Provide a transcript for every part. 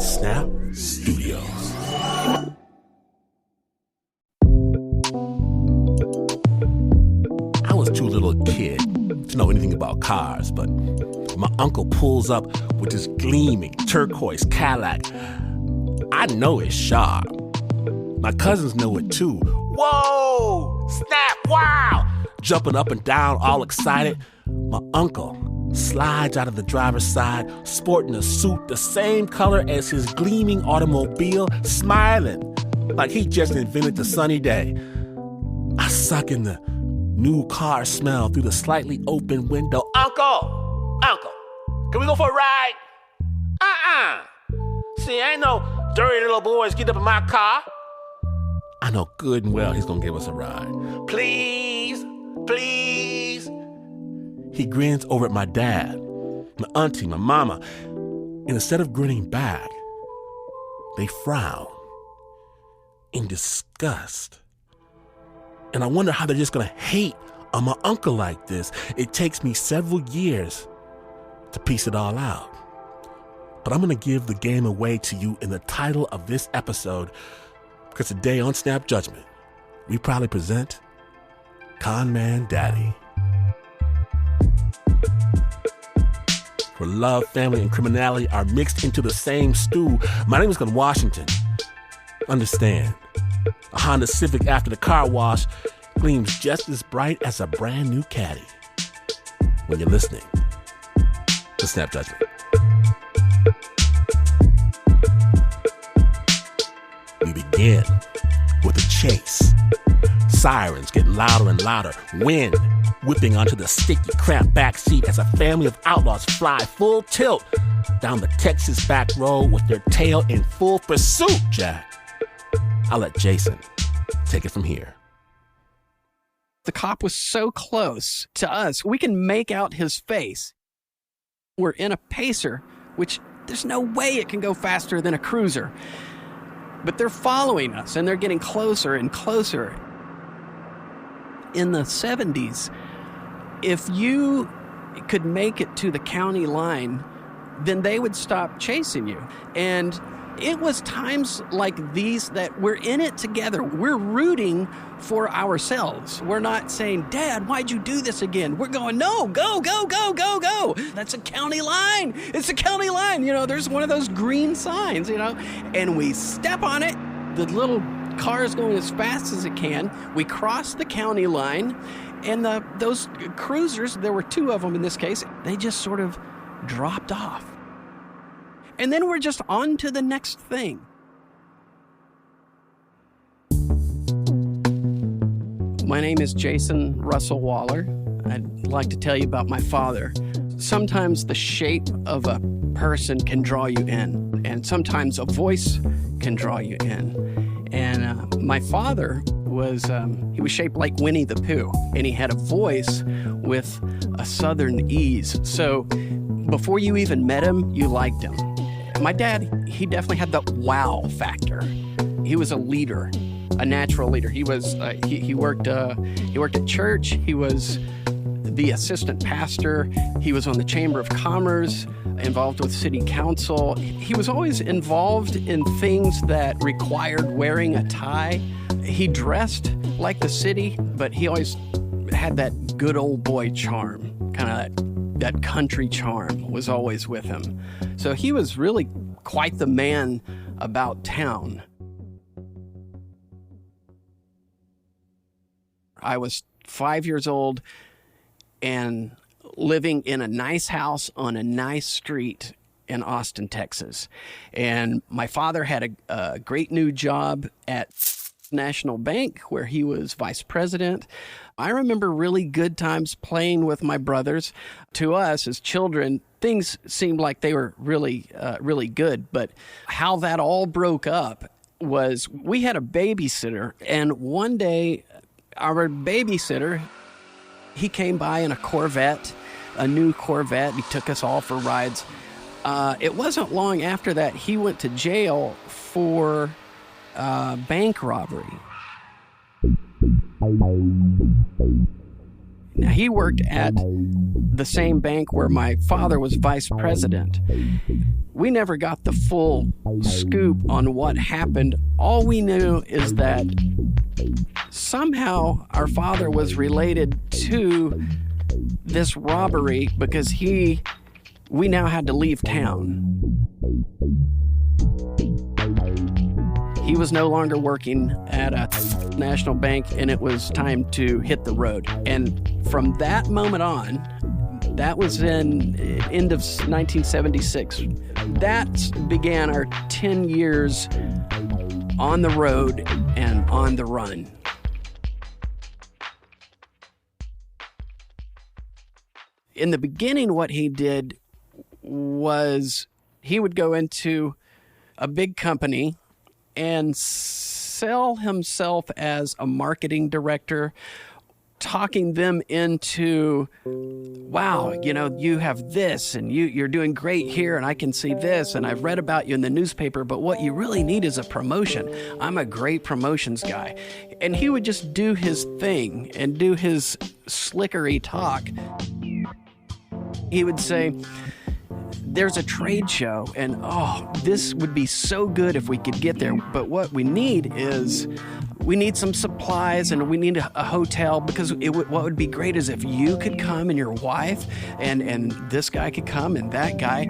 Snap Studios. I was too little a kid to know anything about cars, but my uncle pulls up with this gleaming turquoise Cadillac. I know it's sharp. My cousins know it too. Whoa! Snap! Wow! Jumping up and down, all excited. My uncle slides out of the driver's side, sporting a suit the same color as his gleaming automobile, smiling like he just invented the sunny day. I suck in the new car smell through the slightly open window. Uncle! Can we go for a ride? See, ain't no dirty little boys get up in my car. I know good and well he's gonna give us a ride. Please. He grins over at my dad, my auntie, my mama, and instead of grinning back, they frown in disgust. And I wonder how they're just gonna hate on my uncle like this. It takes me several years to piece it all out. But I'm gonna give the game away to you in the title of this episode, because today on Snap Judgment, we proudly present Con Man Daddy. Where love, family, and criminality are mixed into the same stew. My name is Glenn Washington. Understand, a Honda Civic after the car wash gleams just as bright as a brand new Caddy. When you're listening to Snap Judgment. We begin with a chase. Sirens getting louder and louder. Wind whipping onto the sticky, cramped back seat as a family of outlaws fly full tilt down the Texas back road with their tail in full pursuit, Jack. I'll let Jason take it from here. The cop was so close to us, we can make out his face. We're in a Pacer, which there's no way it can go faster than a Cruiser. But they're following us, and they're getting closer and closer. In the 70s, if you could make it to the county line, then they would stop chasing you. And it was times like these that we're in it together. We're rooting for ourselves. We're not saying, Dad, why'd you do this again? We're going, no, go. That's a county line. It's a county line. There's one of those green signs, and we step on it. The little car is going as fast as it can. We cross the county line, and those cruisers, there were two of them in this case, they just sort of dropped off. And then we're just on to the next thing. My name is Jason Russel Waller. I'd like to tell you about my father. Sometimes the shape of a person can draw you in, and sometimes a voice can draw you in. And my father he was shaped like Winnie the Pooh, and he had a voice with a southern ease. So before you even met him, you liked him. My dad, he definitely had the wow factor. He was a leader, a natural leader. He was he worked at church. He was the assistant pastor. He was on the Chamber of Commerce, involved with city council. He was always involved in things that required wearing a tie. He dressed like the city, but he always had that good old boy charm, kind of that country charm was always with him. So he was really quite the man about town. I was 5 years old and living in a nice house on a nice street in Austin, Texas. And my father had a great new job at National Bank where he was vice president. I remember really good times playing with my brothers. To us as children, things seemed like they were really good. But how that all broke up was we had a babysitter, and one day our babysitter, he came by in a Corvette, a new Corvette. He took us all for rides. It wasn't long after that he went to jail for bank robbery. Now, he worked at the same bank where my father was vice president. We never got the full scoop on what happened. All we knew is that somehow our father was related to this robbery because we now had to leave town. He was no longer working at a national bank, and it was time to hit the road. And from that moment on, that was in end of 1976, that began our 10 years on the road and on the run. In the beginning, what he did was he would go into a big company and sell himself as a marketing director, talking them into, wow, you have this and you're doing great here and I can see this and I've read about you in the newspaper, but what you really need is a promotion. I'm a great promotions guy. And he would just do his thing and do his slickery talk. He would say, there's a trade show, and this would be so good if we could get there. But what we need is we need some supplies and we need a hotel, because what would be great is if you could come and your wife and this guy could come and that guy.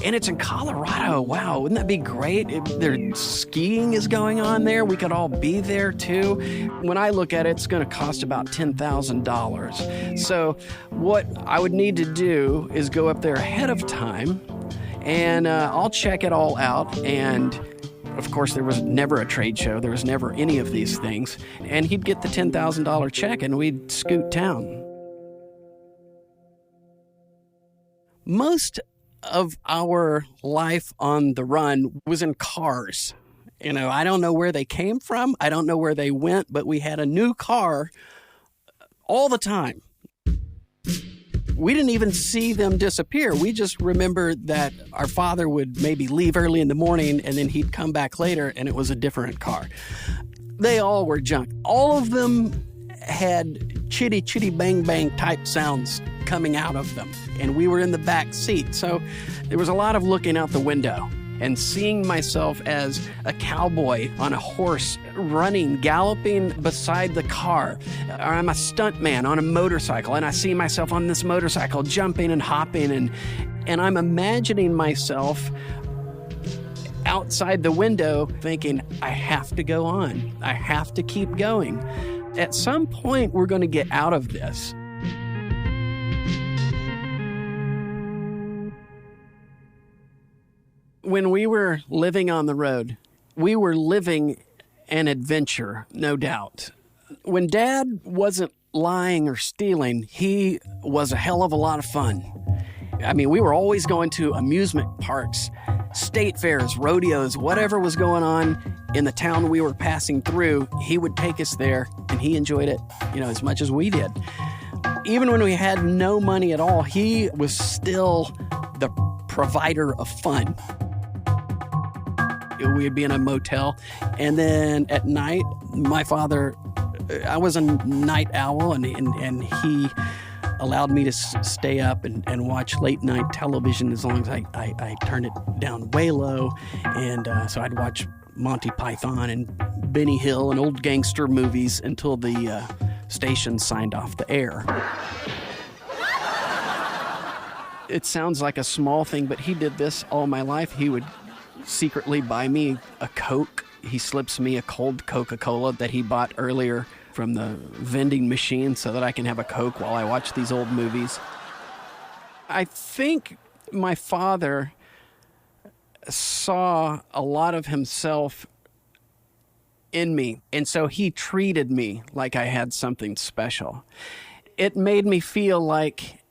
And it's in Colorado. Wow, wouldn't that be great? Their skiing is going on there. We could all be there too. When I look at it, it's going to cost about $10,000. So what I would need to do is go up there ahead of time, and I'll check it all out. And of course, there was never a trade show. There was never any of these things. And he'd get the $10,000 check and we'd scoot down. Most of our life on the run was in cars. I don't know where they came from. I don't know where they went, but we had a new car all the time. We didn't even see them disappear. We just remember that our father would maybe leave early in the morning and then he'd come back later and it was a different car. They all were junk. All of them had chitty, chitty, bang, bang type sounds coming out of them. And we were in the back seat. So there was a lot of looking out the window and seeing myself as a cowboy on a horse, running, galloping beside the car. Or I'm a stuntman on a motorcycle, and I see myself on this motorcycle jumping and hopping, and I'm imagining myself outside the window thinking, I have to go on. I have to keep going. At some point, we're going to get out of this. When we were living on the road, we were living an adventure, no doubt. When Dad wasn't lying or stealing, he was a hell of a lot of fun. I mean, we were always going to amusement parks, state fairs, rodeos, whatever was going on in the town we were passing through. He would take us there, and he enjoyed it, as much as we did. Even when we had no money at all, he was still the provider of fun. We'd be in a motel, and then at night, my father, I was a night owl, and he allowed me to stay up and watch late night television as long as I turned it down way low. And so I'd watch Monty Python and Benny Hill and old gangster movies until the station signed off the air. It sounds like a small thing, but he did this all my life. He would secretly buy me a Coke. He slips me a cold Coca-Cola that he bought earlier from the vending machine so that I can have a Coke while I watch these old movies. I think my father saw a lot of himself in me, and so he treated me like I had something special. It made me feel like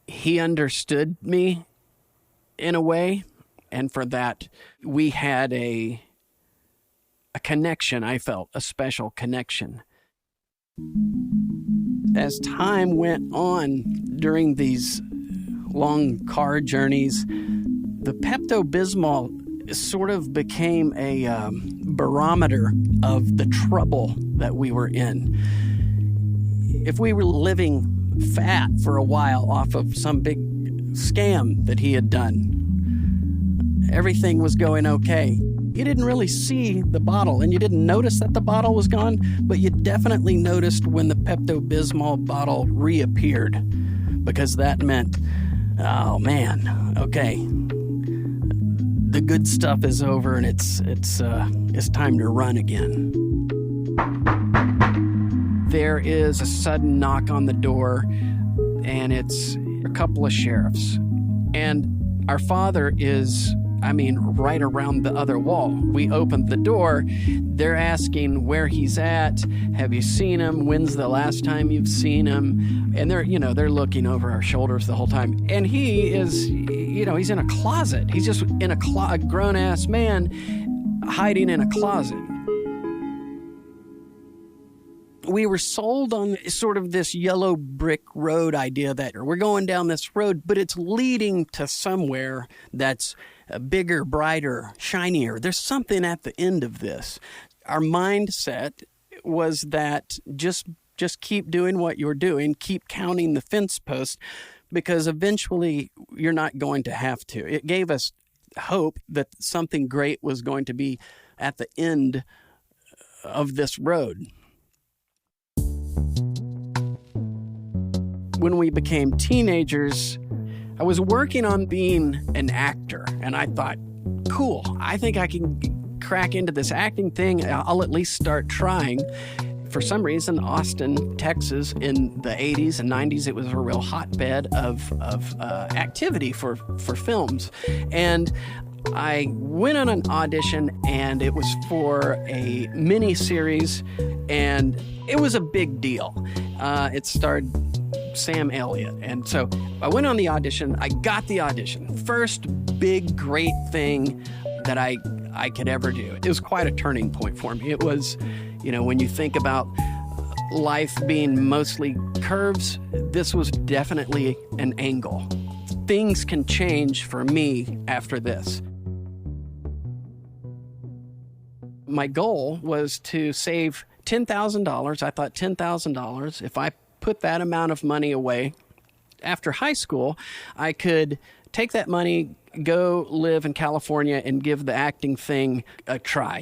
he understood me in a way. And for that, we had a connection, I felt, a special connection. As time went on during these long car journeys, the Pepto-Bismol sort of became a barometer of the trouble that we were in. If we were living fat for a while off of some big scam that he had done. Everything was going okay. You didn't really see the bottle, and you didn't notice that the bottle was gone, but you definitely noticed when the Pepto-Bismol bottle reappeared, because that meant, oh man, okay, the good stuff is over, and it's time to run again. There is a sudden knock on the door, and it's a couple of sheriffs, and our father is, right around the other wall. We opened the door. They're asking where he's at. Have you seen him? When's the last time you've seen him? And they're looking over our shoulders the whole time. And he is, he's in a closet. He's just in a grown-ass man hiding in a closet. We were sold on sort of this yellow brick road idea that we're going down this road, but it's leading to somewhere that's bigger, brighter, shinier. There's something at the end of this. Our mindset was that just keep doing what you're doing, keep counting the fence posts, because eventually you're not going to have to. It gave us hope that something great was going to be at the end of this road. When we became teenagers, I was working on being an actor, and I thought, cool, I think I can crack into this acting thing. I'll at least start trying. For some reason, Austin, Texas, in the 80s and 90s, it was a real hotbed of activity for films. And I went on an audition, and it was for a mini-series, and it was a big deal. It starred Sam Elliott. And so I went on the audition. I got the audition. First big, great thing that I could ever do. It was quite a turning point for me. It was, when you think about life being mostly curves, this was definitely an angle. Things can change for me after this. My goal was to save $10,000. I thought $10,000, if I put that amount of money away after high school, I could take that money, go live in California, and give the acting thing a try,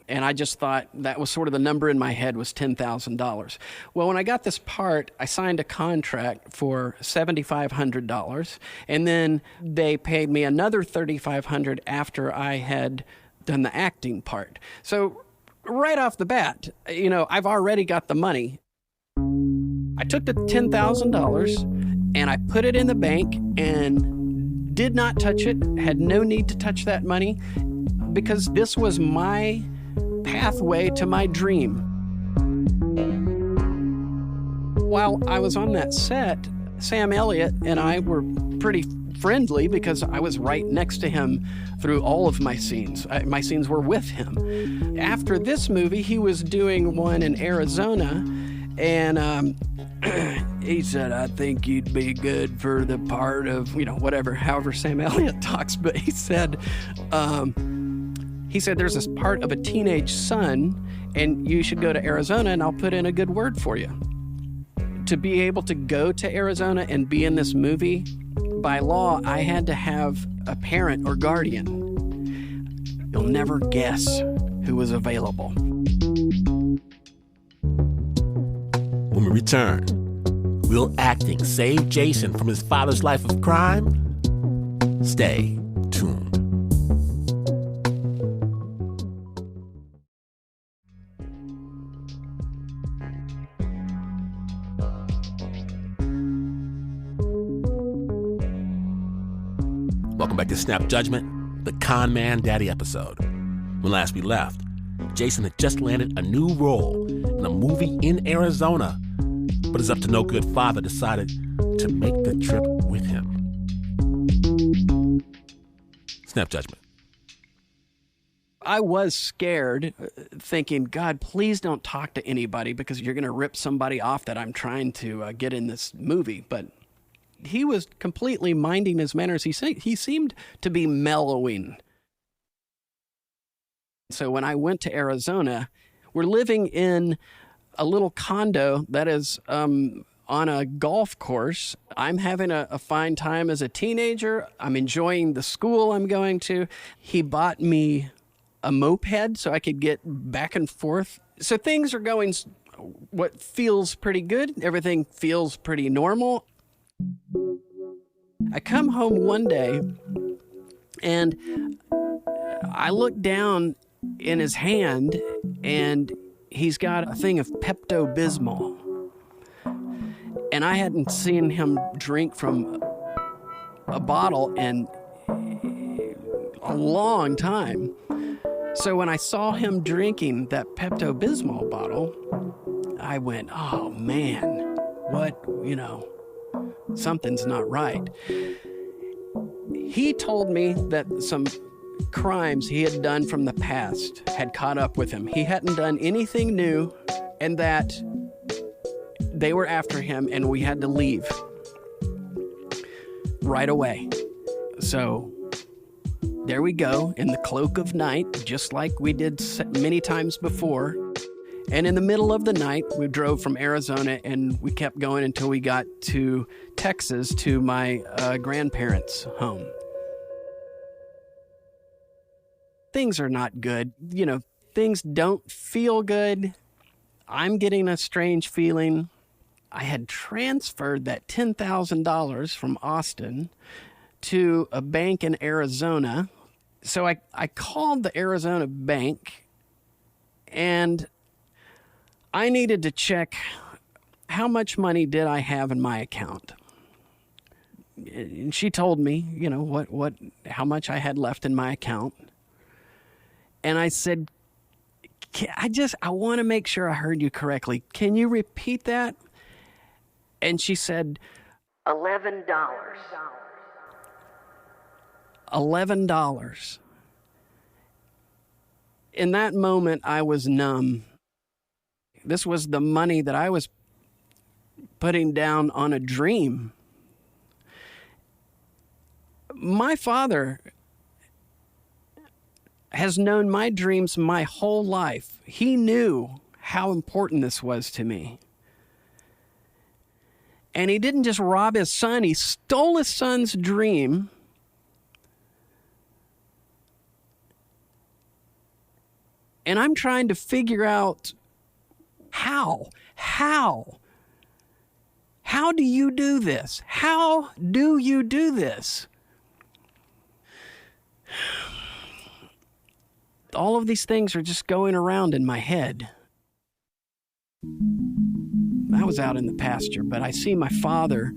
And I just thought that was sort of the number in my head was $10,000. Well, when I got this part, I signed a contract for $7,500, and then they paid me another $3,500 after I had done the acting part. So right off the bat, I've already got the money. I took the $10,000 and I put it in the bank and did not touch it, had no need to touch that money, because this was my pathway to my dream. While I was on that set, Sam Elliott and I were pretty friendly because I was right next to him through all of my scenes. My scenes were with him. After this movie, he was doing one in Arizona, and he said, I think you'd be good for the part of, however Sam Elliott talks, but he said, there's this part of a teenage son, and you should go to Arizona, and I'll put in a good word for you. To be able to go to Arizona and be in this movie, by law, I had to have a parent or guardian. You'll never guess who was available. When we return, will acting save Jason from his father's life of crime? Stay tuned. Welcome back to Snap Judgment, the Con Man Daddy episode. When last we left, Jason had just landed a new role in a movie in Arizona, but his up-to-no-good father decided to make the trip with him. Snap Judgment. I was scared, thinking, God, please don't talk to anybody because you're going to rip somebody off that I'm trying to get in this movie. But he was completely minding his manners. He seemed to be mellowing. So when I went to Arizona, we're living in a little condo that is on a golf course. I'm having a fine time as a teenager. I'm enjoying the school I'm going to. He bought me a moped so I could get back and forth. So things are going what feels pretty good. Everything feels pretty normal. I come home one day and I look down in his hand and he's got a thing of Pepto-Bismol. And I hadn't seen him drink from a bottle in a long time. So when I saw him drinking that Pepto-Bismol bottle, I went, oh man, something's not right. He told me that some crimes he had done from the past had caught up with him. He hadn't done anything new, and that they were after him and we had to leave right away. So there we go, in the cloak of night, just like we did many times before. And in the middle of the night, we drove from Arizona and we kept going until we got to Texas, to my grandparents' home. Things are not good. Things don't feel good. I'm getting a strange feeling. I had transferred that $10,000 from Austin to a bank in Arizona. So I called the Arizona bank and I needed to check how much money did I have in my account. And she told me, how much I had left in my account. And I said, I want to make sure I heard you correctly. Can you repeat that? And she said, $11. $11. In that moment, I was numb. This was the money that I was putting down on a dream. My father has known my dreams my whole life. He knew how important this was to me. And he didn't just rob his son, he stole his son's dream. And I'm trying to figure out how do you do this? How do you do this? All of these things are just going around in my head. I was out in the pasture, but I see my father.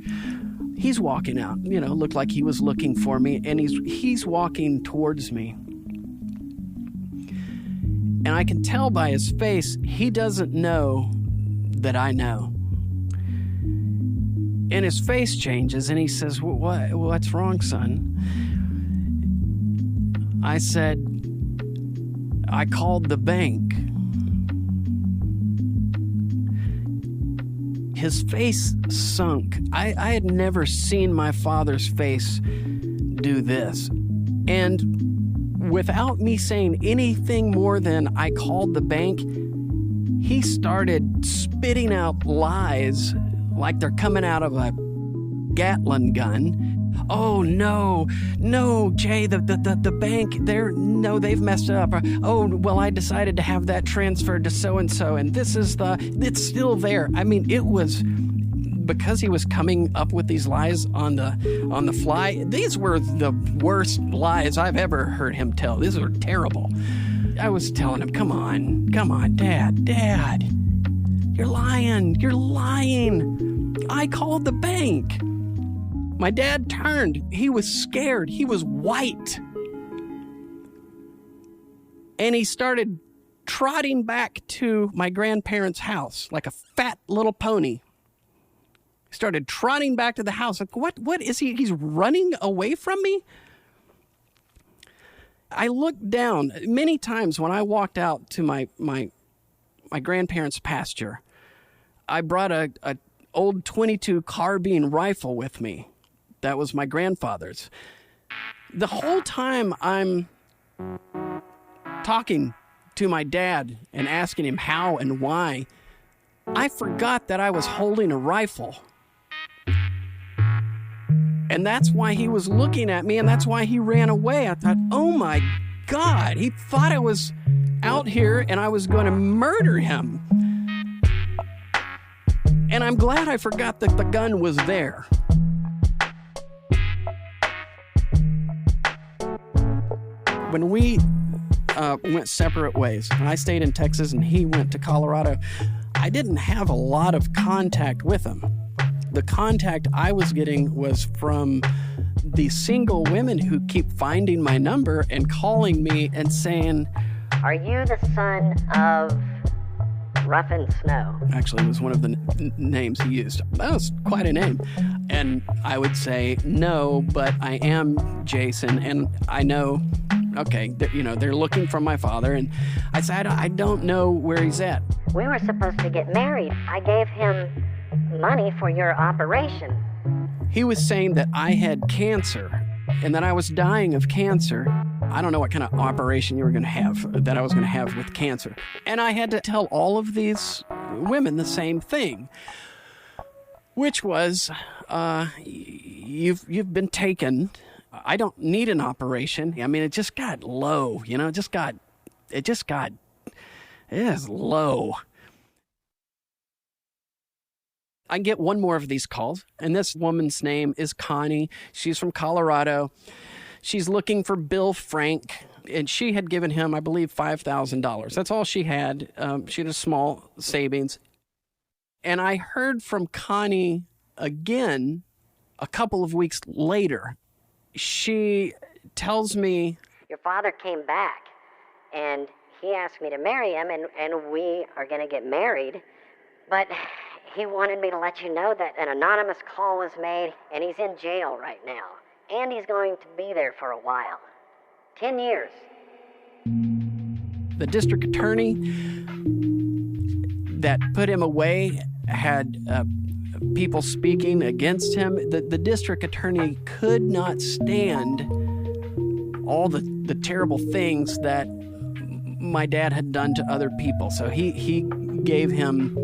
He's walking out, looked like he was looking for me, and he's walking towards me. And I can tell by his face, he doesn't know that I know. And his face changes, and he says, what's wrong, son? I said, I called the bank. His face sunk. I had never seen my father's face do this. And without me saying anything more than I called the bank, he started spitting out lies like they're coming out of a Gatling gun. Oh, no, Jay, the bank, they've messed it up. Oh, well, I decided to have that transferred to so-and-so, and it's still there. I mean, it was, because he was coming up with these lies on the fly, these were the worst lies I've ever heard him tell. These were terrible. I was telling him, come on, Dad, you're lying. I called the bank. My dad turned. He was scared. He was white. And he started trotting back to my grandparents' house like a fat little pony. He started trotting back to the house. Like, what is he? He's running away from me? I looked down many times when I walked out to my grandparents' pasture. I brought a old .22 carbine rifle with me. That was my grandfather's. The whole time I'm talking to my dad and asking him how and why, I forgot that I was holding a rifle. And that's why he was looking at me, and that's why he ran away. I thought, oh my God, he thought I was out here and I was going to murder him. And I'm glad I forgot that the gun was there. When we went separate ways, when I stayed in Texas and he went to Colorado, I didn't have a lot of contact with him. The contact I was getting was from the single women who keep finding my number and calling me and saying, "Are you the son of Ruffin Snow?" Actually, it was one of the names he used. That was quite a name. And I would say, no, but I am Jason, and I know, okay, they're looking for my father. And I said, I don't know where he's at. "We were supposed to get married. I gave him money for your operation." He was saying that I had cancer and that I was dying of cancer. I don't know what kind of operation you were going to have, that I was going to have with cancer. And I had to tell all of these women the same thing, which was, you've been taken. I don't need an operation. I mean, it just got low, it is low. I get one more of these calls, and this woman's name is Connie. She's from Colorado. She's looking for Bill Frank, and she had given him, I believe, $5,000. That's all she had. She had a small savings. And I heard from Connie again a couple of weeks later. She tells me, "Your father came back, and he asked me to marry him, and we are going to get married. But he wanted me to let you know that an anonymous call was made, and he's in jail right now. And he's going to be there for a while. 10 years. The district attorney that put him away had people speaking against him. The district attorney could not stand all the terrible things that my dad had done to other people. So he gave him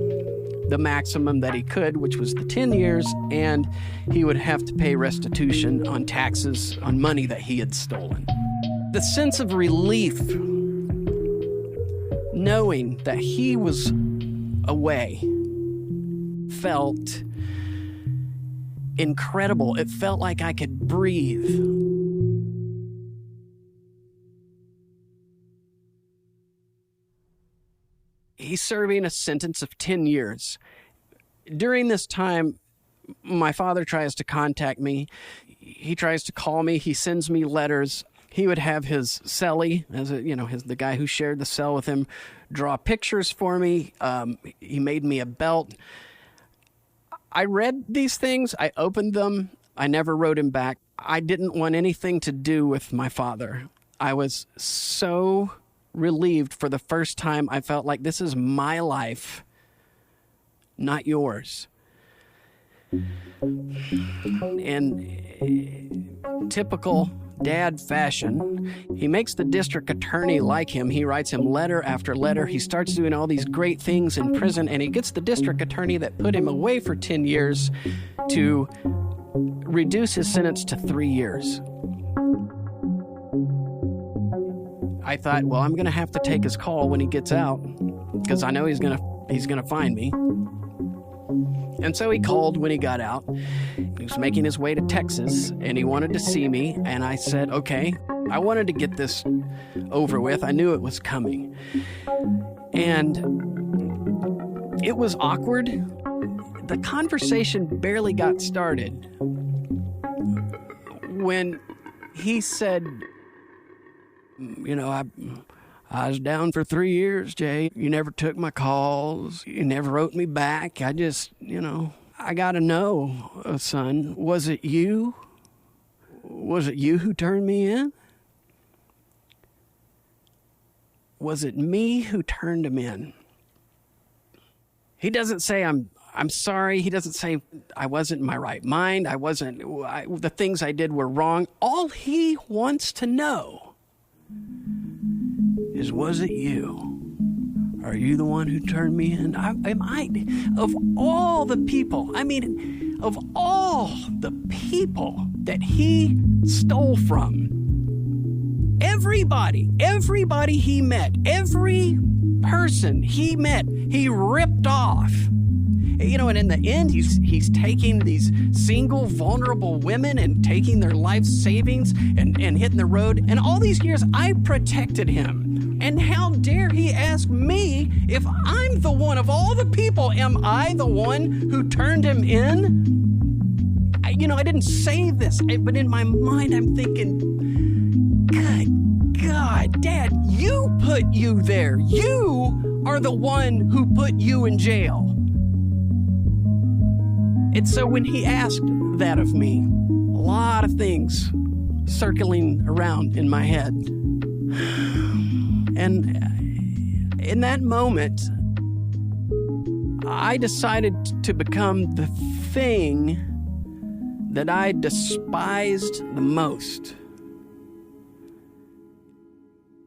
the maximum that he could, which was the 10 years, and he would have to pay restitution on taxes on money that he had stolen. The sense of relief, knowing that he was away, felt incredible. It felt like I could breathe. He's serving a sentence of 10 years. During this time, my father tries to contact me. He tries to call me. He sends me letters. He would have his cellie, the guy who shared the cell with him, draw pictures for me. He made me a belt. I read these things. I opened them. I never wrote him back. I didn't want anything to do with my father. I was so relieved. For the first time, I felt like this is my life, not yours. In typical dad fashion, he makes the district attorney like him. He writes him letter after letter. He starts doing all these great things in prison, and he gets the district attorney that put him away for 10 years to reduce his sentence to 3 years. I thought, well, I'm going to have to take his call when he gets out, because I know he's going to find me. And so he called when he got out. He was making his way to Texas, and he wanted to see me. And I said, okay. I wanted to get this over with. I knew it was coming. And it was awkward. The conversation barely got started when he said, I was down for 3 years, Jay. You never took my calls. You never wrote me back. I just, I got to know, son, was it you? Was it you who turned me in? Was it me who turned him in? He doesn't say I'm sorry. He doesn't say I wasn't in my right mind. The things I did were wrong. All he wants to know is, was it you? Are you the one who turned me in? Of all the people, of all the people that he stole from, everybody he met, every person he met, he ripped off. And in the end, he's taking these single, vulnerable women and taking their life savings and hitting the road. And all these years, I protected him. And how dare he ask me if I'm the one of all the people, am I the one who turned him in? I didn't say this, but in my mind, I'm thinking, good God, Dad, you put you there. You are the one who put you in jail. And so when he asked that of me, a lot of things circling around in my head. And in that moment, I decided to become the thing that I despised the most.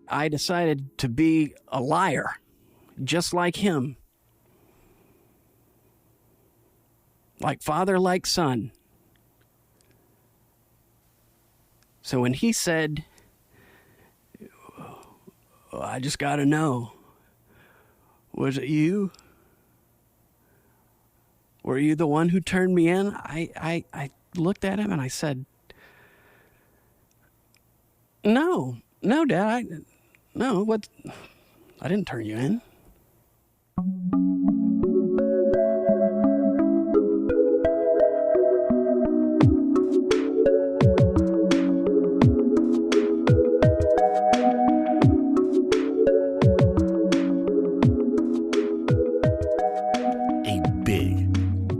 I decided to be a liar, just like him. Like father, like son. So when he said, I just got to know, was it you? Were you the one who turned me in? I looked at him and I said, No, Dad, I didn't turn you in.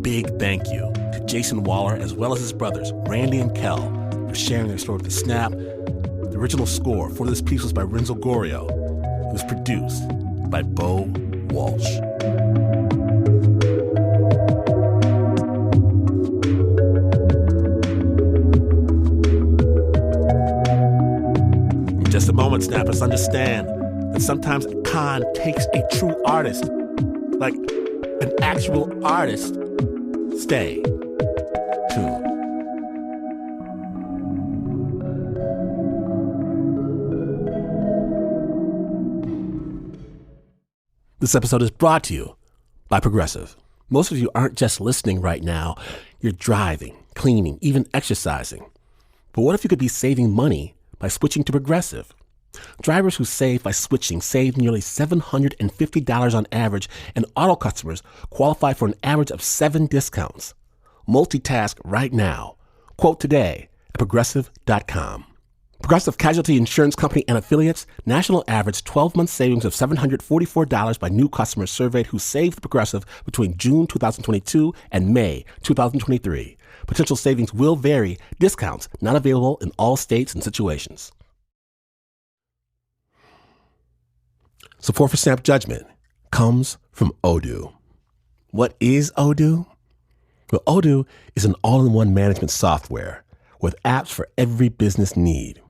Big thank you to Jason Waller as well as his brothers, Randy and Kel, for sharing their story with the Snap. The original score for this piece was by Renzo Gorrio. It was produced by Bo Walsh. In just a moment, Snappers, understand that sometimes a con takes a true artist, like an actual artist. Stay tuned. This episode is brought to you by Progressive. Most of you aren't just listening right now. You're driving, cleaning, even exercising. But what if you could be saving money by switching to Progressive? Drivers who save by switching save nearly $750 on average, and auto customers qualify for an average of 7 discounts. Multitask right now. Quote today at Progressive.com. Progressive Casualty Insurance Company and Affiliates, national average 12-month savings of $744 by new customers surveyed who saved Progressive between June 2022 and May 2023. Potential savings will vary. Discounts not available in all states and situations. Support for Snap Judgment comes from Odoo. What is Odoo? Well, Odoo is an all-in-one management software with apps for every business need.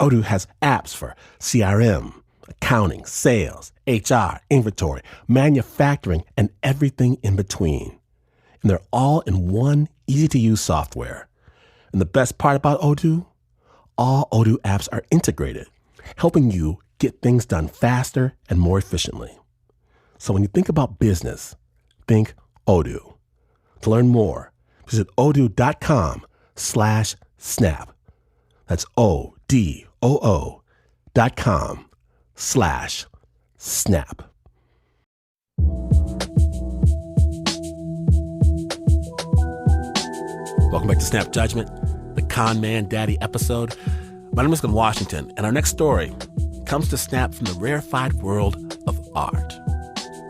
Odoo has apps for CRM, accounting, sales, HR, inventory, manufacturing, and everything in between. And they're all in one easy-to-use software. And the best part about Odoo? All Odoo apps are integrated, helping you get things done faster and more efficiently. So when you think about business, think Odoo. To learn more, visit odoo.com/snap. That's odoo.com/snap. Welcome back to Snap Judgment, the Con Man Daddy episode. My name is Glenn Washington, and our next story comes to Snap from the rarefied world of art.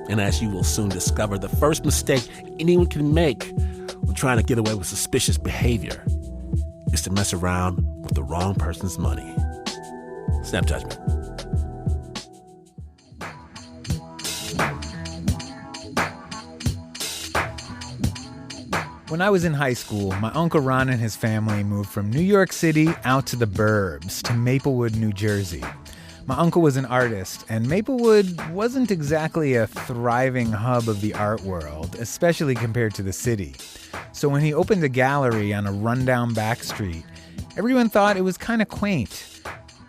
And as you will soon discover, the first mistake anyone can make when trying to get away with suspicious behavior is to mess around with the wrong person's money. Snap Judgment. When I was in high school, my Uncle Ron and his family moved from New York City out to the burbs, to Maplewood, New Jersey. My uncle was an artist, and Maplewood wasn't exactly a thriving hub of the art world, especially compared to the city. So when he opened a gallery on a rundown back street, everyone thought it was kind of quaint.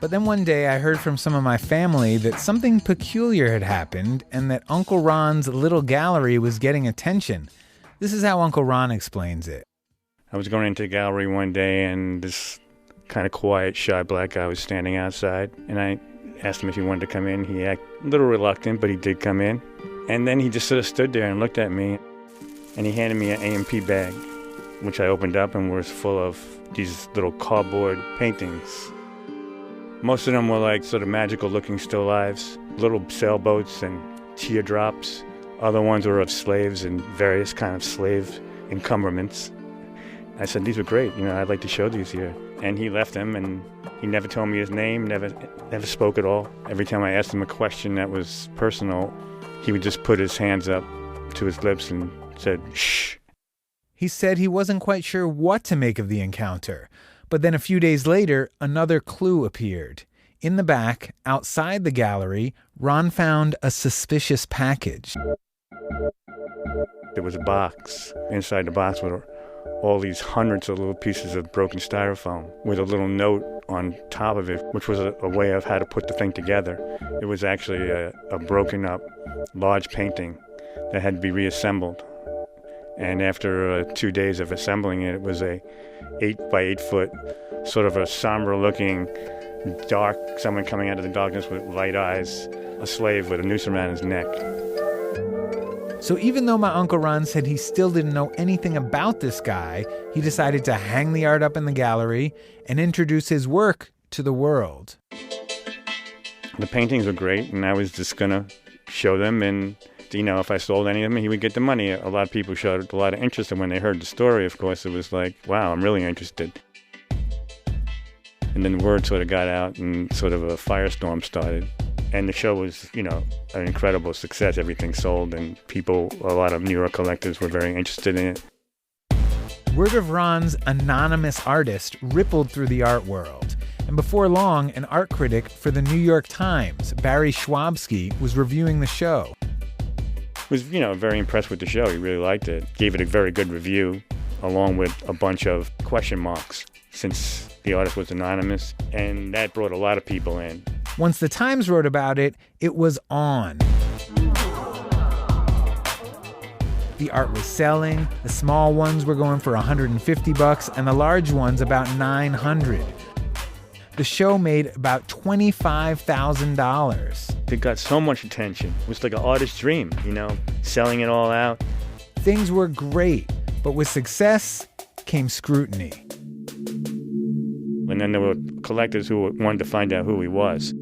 But then one day I heard from some of my family that something peculiar had happened and that Uncle Ron's little gallery was getting attention. This is how Uncle Ron explains it. I was going into the gallery one day and this kind of quiet, shy black guy was standing outside. And I asked him if he wanted to come in. He acted a little reluctant, but he did come in. And then he just sort of stood there and looked at me. And he handed me an AMP bag, which I opened up and was full of these little cardboard paintings. Most of them were like sort of magical looking still lifes, little sailboats and teardrops. Other ones were of slaves and various kind of slave encumberments. I said, these were great, I'd like to show these here. And he left them and he never told me his name, never spoke at all. Every time I asked him a question that was personal, he would just put his hands up to his lips and said, shh. He said he wasn't quite sure what to make of the encounter. But then a few days later, another clue appeared. In the back, outside the gallery, Ron found a suspicious package. There was a box. Inside the box were all these hundreds of little pieces of broken styrofoam with a little note on top of it, which was a way of how to put the thing together. It was actually a broken up large painting that had to be reassembled. And after 2 days of assembling it, it was a 8 by 8 foot, sort of a somber looking, dark, someone coming out of the darkness with light eyes, a slave with a noose around his neck. So even though my Uncle Ron said he still didn't know anything about this guy, he decided to hang the art up in the gallery and introduce his work to the world. The paintings were great, and I was just going to show them, and if I sold any of them, he would get the money. A lot of people showed a lot of interest, and when they heard the story, of course, it was like, wow, I'm really interested. And then the word sort of got out, and sort of a firestorm started. And the show was, an incredible success. Everything sold, and a lot of New York collectors were very interested in it. Word of Ron's anonymous artist rippled through the art world. And before long, an art critic for the New York Times, Barry Schwabsky, was reviewing the show. Was, very impressed with the show. He really liked it. Gave it a very good review, along with a bunch of question marks, since the artist was anonymous, and that brought a lot of people in. Once the Times wrote about it, it was on. The art was selling. The small ones were going for $150, and the large ones about $900. The show made about $25,000. It got so much attention. It was like an artist's dream, selling it all out. Things were great, but with success came scrutiny. And then there were collectors who wanted to find out who he was.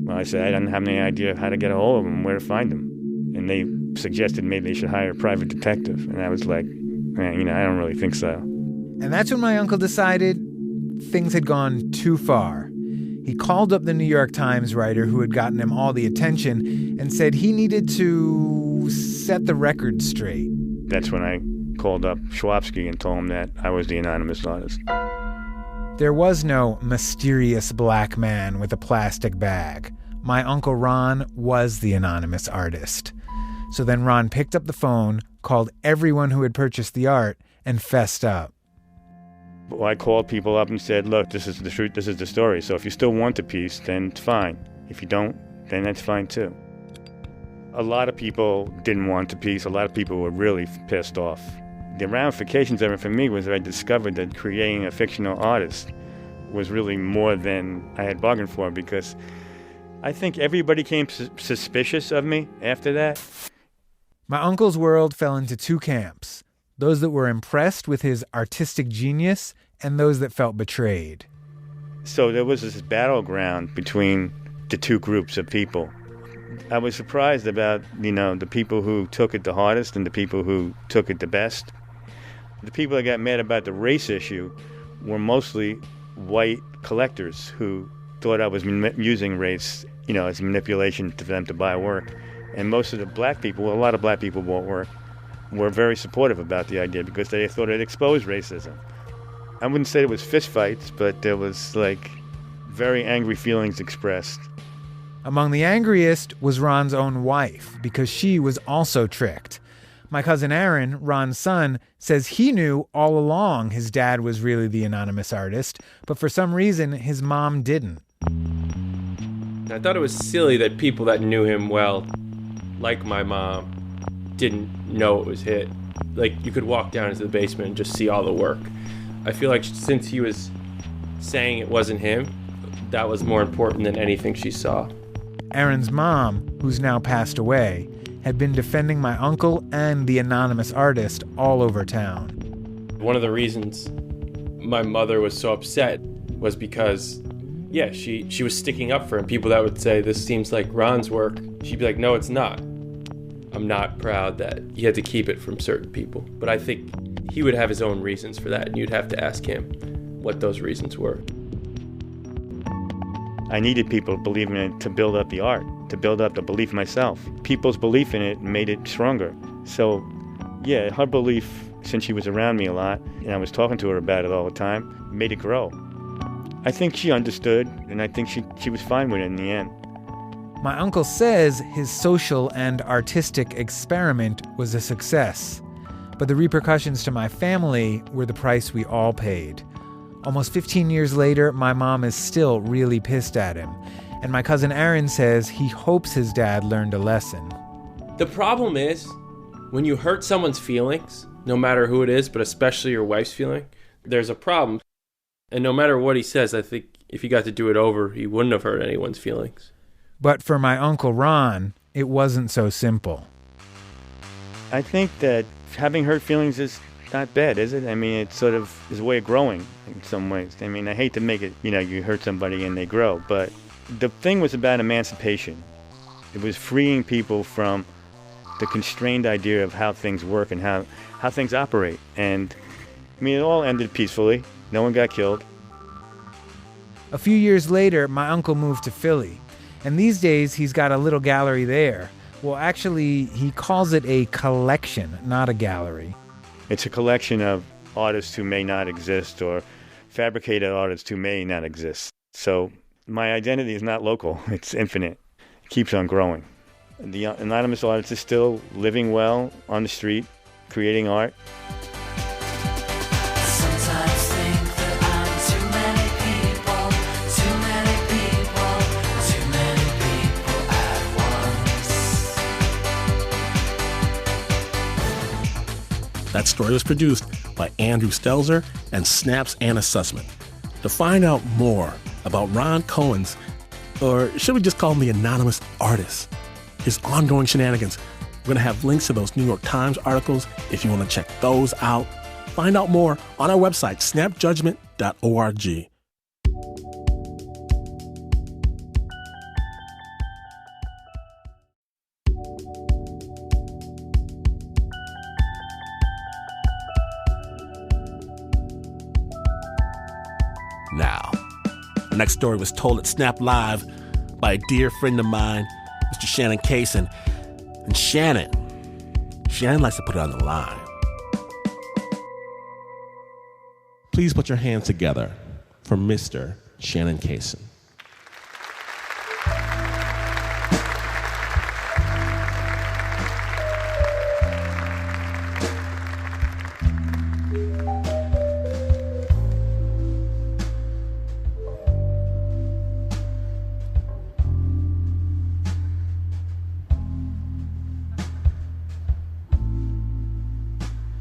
Well, I said I didn't have any idea how to get a hold of him, where to find him. And they suggested maybe they should hire a private detective. And I was like, man, I don't really think so. And that's when my uncle decided things had gone too far. He called up the New York Times writer who had gotten him all the attention and said he needed to set the record straight. That's when I called up Schwabsky and told him that I was the anonymous artist. There was no mysterious black man with a plastic bag. My Uncle Ron was the anonymous artist. So then Ron picked up the phone, called everyone who had purchased the art, and fessed up. Well, I called people up and said, look, this is the truth, this is the story. So if you still want the piece, then it's fine. If you don't, then that's fine too. A lot of people didn't want the piece. A lot of people were really pissed off. The ramifications of it for me was that I discovered that creating a fictional artist was really more than I had bargained for, because I think everybody became suspicious of me after that. My uncle's world fell into two camps. Those that were impressed with his artistic genius and those that felt betrayed. So there was this battleground between the two groups of people. I was surprised about, the people who took it the hardest and the people who took it the best. The people that got mad about the race issue were mostly white collectors who thought I was using race, as manipulation for them to buy work. And most of the black people, a lot of black people bought work, were very supportive about the idea because they thought it exposed racism. I wouldn't say it was fistfights, but there was very angry feelings expressed Among the angriest was Ron's own wife, because she was also tricked. My cousin Aaron, Ron's son, says he knew all along his dad was really the anonymous artist, but for some reason his mom didn't. I thought it was silly that people that knew him well, like my mom, didn't know it was hit. Like, you could walk down into the basement and just see all the work. I feel like since he was saying it wasn't him, that was more important than anything she saw. Aaron's mom, who's now passed away, had been defending my uncle and the anonymous artist all over town. One of the reasons my mother was so upset was because, yeah, she was sticking up for him. People that would say, this seems like Ron's work, she'd be like, no, it's not. I'm not proud that he had to keep it from certain people. But I think he would have his own reasons for that, and you'd have to ask him what those reasons were. I needed people believing in it to build up the art, to build up the belief myself. People's belief in it made it stronger. So, yeah, her belief, since she was around me a lot, and I was talking to her about it all the time, made it grow. I think she understood, and I think she was fine with it in the end. My uncle says his social and artistic experiment was a success, but the repercussions to my family were the price we all paid. Almost 15 years later, my mom is still really pissed at him, and my cousin Aaron says he hopes his dad learned a lesson. The problem is, when you hurt someone's feelings, no matter who it is, but especially your wife's feeling, there's a problem. And no matter what he says, I think if he got to do it over, he wouldn't have hurt anyone's feelings. But for my Uncle Ron, it wasn't so simple. I think that having hurt feelings is not bad, is it? I mean, it sort of is a way of growing in some ways. I mean, I hate to make it, you hurt somebody and they grow, but the thing was about emancipation. It was freeing people from the constrained idea of how things work and how things operate. And, I mean, it all ended peacefully. No one got killed. A few years later, my uncle moved to Philly, and these days he's got a little gallery there. Well, actually, he calls it a collection, not a gallery. It's a collection of artists who may not exist or fabricated artists who may not exist. So my identity is not local. It's infinite. It keeps on growing. The anonymous artist is still living well on the street, creating art. That story was produced by Andrew Stelzer and Snaps Anna Sussman. To find out more about Ron Cohen's, or should we just call him the anonymous artist, his ongoing shenanigans, we're going to have links to those New York Times articles if you want to check those out. Find out more on our website, snapjudgment.org. Now, the next story was told at Snap Live by a dear friend of mine, Mr. Shannon Kaysen. And Shannon likes to put it on the line. Please put your hands together for Mr. Shannon Kaysen.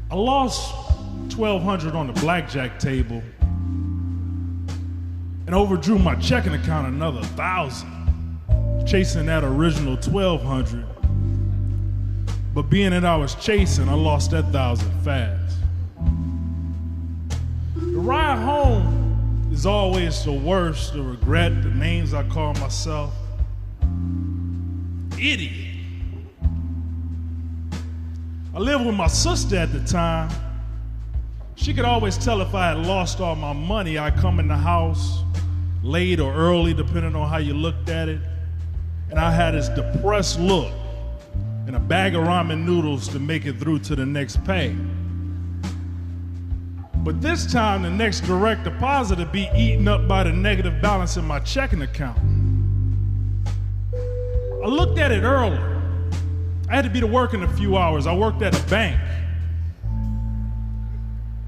I lost $1,200 on the blackjack table and overdrew my checking account another $1,000, chasing that original $1,200. But being that I was chasing, I lost that $1,000 fast. The ride home is always the worst, the regret, the names I call myself. Idiot. I lived with my sister at the time. She could always tell if I had lost all my money. I'd come in the house late or early, depending on how you looked at it. And I had this depressed look and a bag of ramen noodles to make it through to the next pay. But this time, the next direct deposit would be eaten up by the negative balance in my checking account. I looked at it early. I had to be to work in a few hours. I worked at a bank.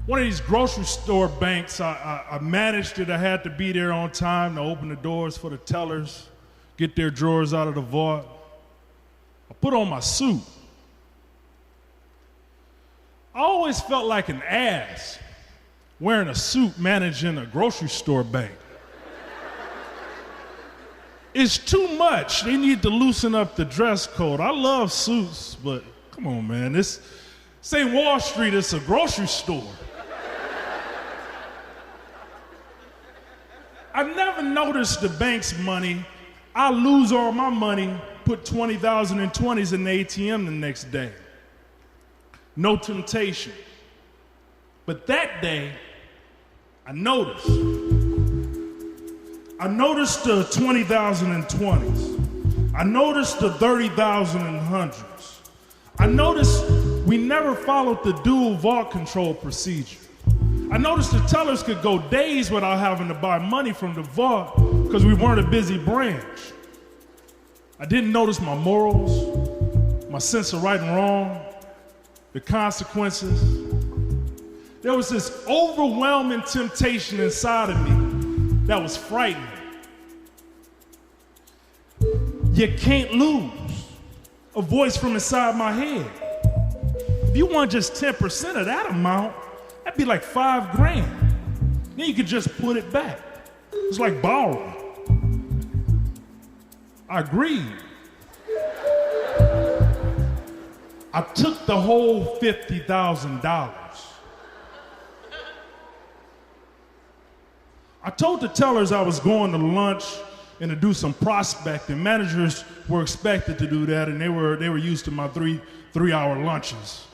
One of these grocery store banks, I managed it. I had to be there on time to open the doors for the tellers, get their drawers out of the vault. I put on my suit. I always felt like an ass wearing a suit managing a grocery store bank. It's too much. They need to loosen up the dress code. I love suits, but come on, man. This ain't Wall Street, it's a grocery store. I never noticed the bank's money. I lose all my money, put 20,000 in 20s in the ATM the next day. No temptation. But that day, I noticed the 20,000 in 20s. I noticed the 30,000 in hundreds. I noticed we never followed the dual vault control procedure. I noticed the tellers could go days without having to buy money from the vault because we weren't a busy branch. I didn't notice my morals, my sense of right and wrong, the consequences. There was this overwhelming temptation inside of me that was frightening. You can't lose. A voice from inside my head. If you want just 10% of that amount, that'd be like $5,000. Then you could just put it back. It's like borrowing. I agreed. I took the whole $50,000. I told the tellers I was going to lunch and to do some prospecting. Managers were expected to do that, and they were used to my three-hour lunches.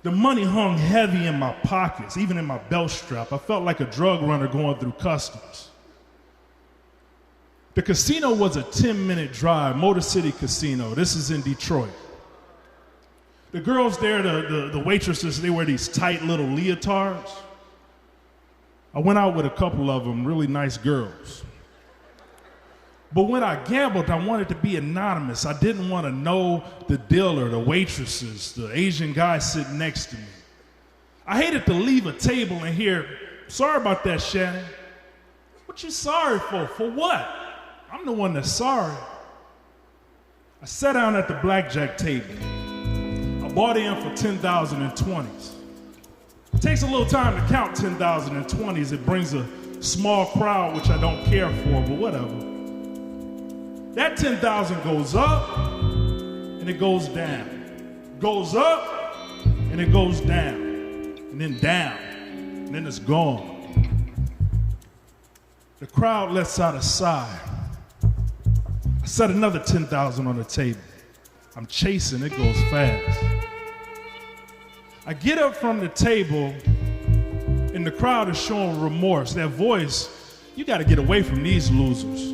The money hung heavy in my pockets, even in my belt strap. I felt like a drug runner going through customs. The casino was a 10-minute drive, Motor City Casino. This is in Detroit. The girls there, the waitresses, they wear these tight little leotards. I went out with a couple of them, really nice girls. But when I gambled, I wanted to be anonymous. I didn't want to know the dealer, the waitresses, the Asian guy sitting next to me. I hated to leave a table and hear, "Sorry about that, Shannon." What you sorry for? For what? I'm the one that's sorry. I sat down at the blackjack table. I bought in for 10,000 in 20s. It takes a little time to count 10,000 in 20s. It brings a small crowd, which I don't care for, but whatever. That 10,000 goes up and it goes down. Goes up and it goes down. And then down. And then it's gone. The crowd lets out a sigh. I set another 10,000 on the table. I'm chasing, it goes fast. I get up from the table and the crowd is showing remorse. That voice, "You got to get away from these losers."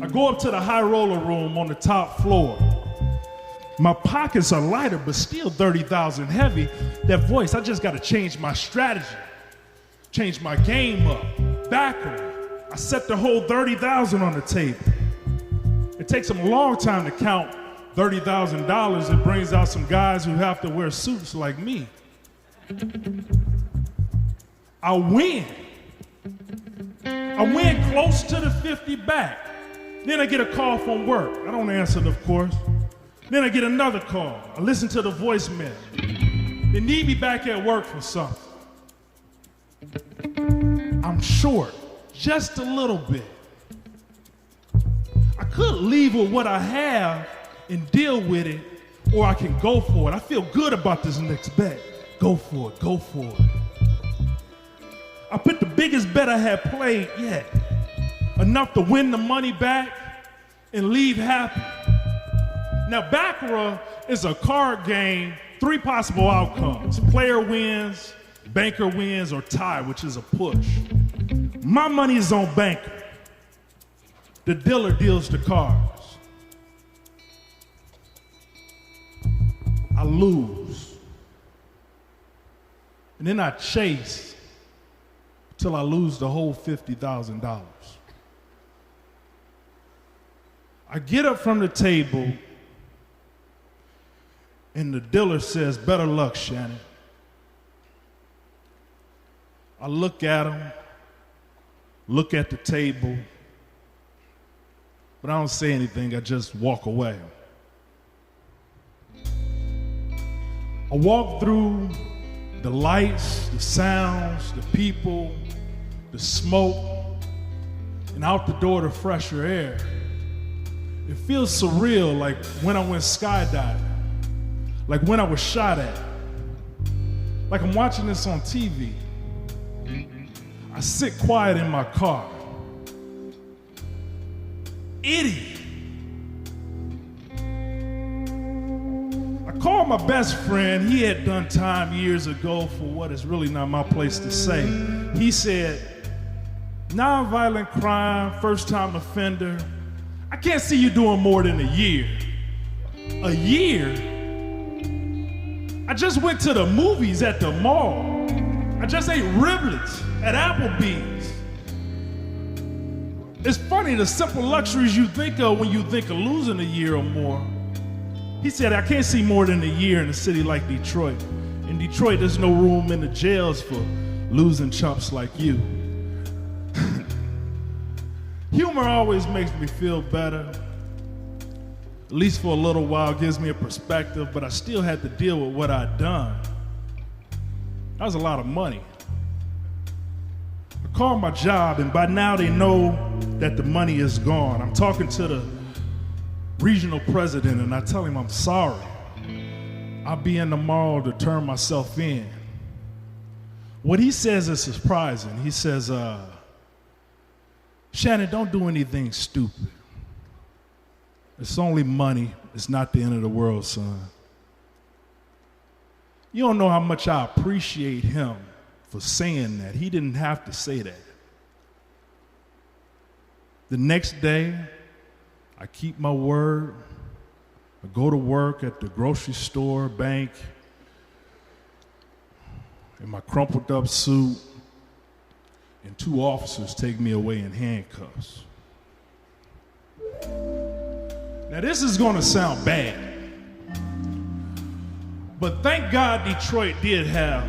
I go up to the high roller room on the top floor. My pockets are lighter, but still 30,000 heavy. That voice, I just got to change my strategy, change my game up, backward. I set the whole 30,000 on the table. It takes them a long time to count $30,000. It brings out some guys who have to wear suits like me. I win. I win close to the 50 back. Then I get a call from work. I don't answer it, of course. Then I get another call. I listen to the voicemail. They need me back at work for something. I'm short, just a little bit. I could leave with what I have and deal with it, or I can go for it. I feel good about this next bet. Go for it, go for it. I put the biggest bet I had played yet. Enough to win the money back and leave happy. Now, Baccarat is a card game, 3 possible outcomes. Player wins, banker wins, or tie, which is a push. My money is on banker. The dealer deals the cards. I lose. And then I chase till I lose the whole $50,000. I get up from the table, and the dealer says, "Better luck, Shannon." I look at him, look at the table, but I don't say anything. I just walk away. I walk through the lights, the sounds, the people, the smoke, and out the door to fresher air. It feels surreal, like when I went skydiving, like when I was shot at, like I'm watching this on TV. I sit quiet in my car. Idiot. I called my best friend. He had done time years ago for what is really not my place to say. He said, "Nonviolent crime, first-time offender. I can't see you doing more than a year." A year? I just went to the movies at the mall. I just ate riblets at Applebee's. It's funny, the simple luxuries you think of when you think of losing a year or more. He said, "I can't see more than a year in a city like Detroit. In Detroit, there's no room in the jails for losing chumps like you." Humor always makes me feel better. At least for a little while, gives me a perspective, but I still had to deal with what I'd done. That was a lot of money. I called my job, and by now they know that the money is gone. I'm talking to the regional president, and I tell him I'm sorry. I'll be in tomorrow to turn myself in. What he says is surprising. He says, "Shannon, don't do anything stupid. It's only money. It's not the end of the world, son." You don't know how much I appreciate him for saying that. He didn't have to say that. The next day, I keep my word. I go to work at the grocery store, bank, in my crumpled up suit, and 2 officers take me away in handcuffs. Now this is gonna sound bad, but thank God Detroit did have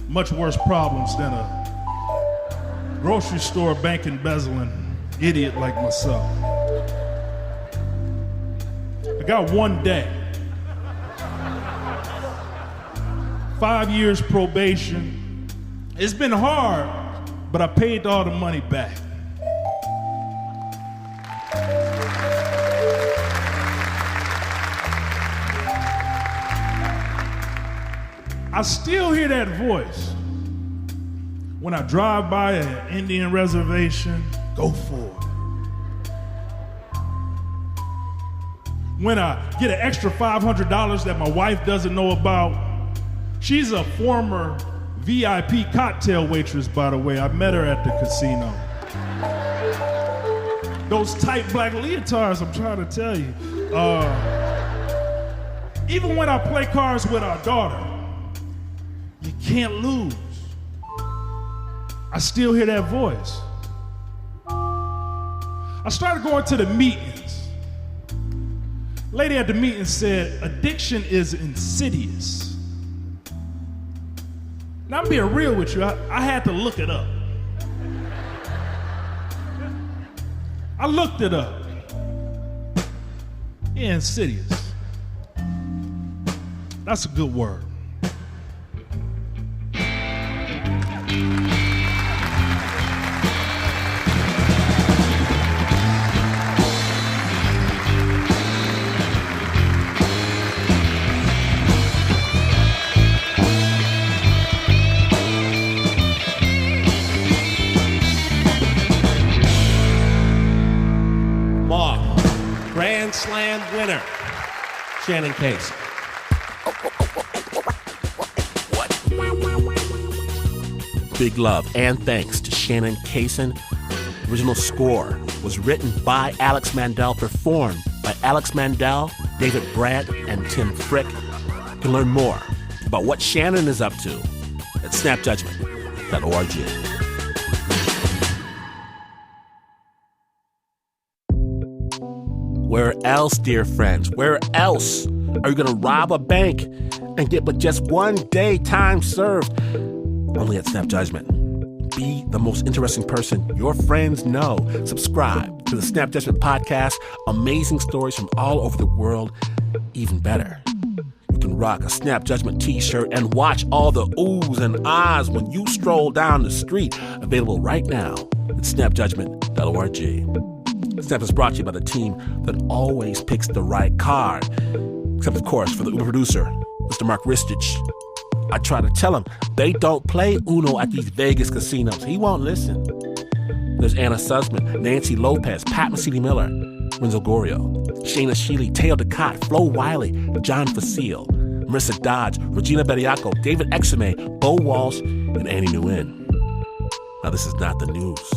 much worse problems than a grocery store bank embezzling idiot like myself. I got 1 day. 5 years probation. It's been hard, but I paid all the money back. I still hear that voice when I drive by an Indian reservation. Go for it. When I get an extra $500 that my wife doesn't know about. She's a former VIP cocktail waitress, by the way. I met her at the casino. Those tight black leotards, I'm trying to tell you. Even when I play cards with our daughter, you can't lose. I still hear that voice. I started going to the meetings. Lady at the meeting said, addiction is insidious. Now I'm being real with you, I had to look it up. I looked it up. Yeah, insidious. That's a good word. Grand Slam winner, Shannon Casey. Big love and thanks to Shannon Cason. Original score was written by Alex Mandel, performed by Alex Mandel, David Brandt, and Tim Frick. You can learn more about what Shannon is up to at snapjudgment.org. Where else, dear friends? Where else are you going to rob a bank and get but just 1 day time served? Only at Snap Judgment. Be the most interesting person your friends know. Subscribe to the Snap Judgment podcast. Amazing stories from all over the world. Even better, you can rock a Snap Judgment t-shirt and watch all the oohs and ahs when you stroll down the street. Available right now at snapjudgment.org. Snap is brought to you by the team that always picks the right card. Except, of course, for the Uber producer, Mr. Mark Ristich. I try to tell him they don't play Uno at these Vegas casinos. He won't listen. There's Anna Sussman, Nancy Lopez, Pat Mesiti-Miller, Renzo Gorrio, Shayna Shealy, Teo Ducot, Flo Wiley, John Facile, Marissa Dodge, Regina Bediaco, David Exame, Bo Walsh, and Annie Nguyen. Now, this is not the news.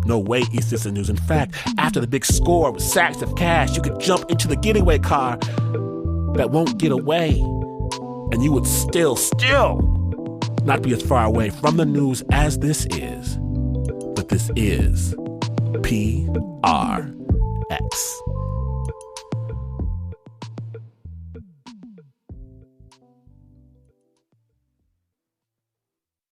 No way is this the news. In fact, after the big score with sacks of cash, you could jump into the getaway car that won't get away. And you would still not be as far away from the news as this is. But this is PRG.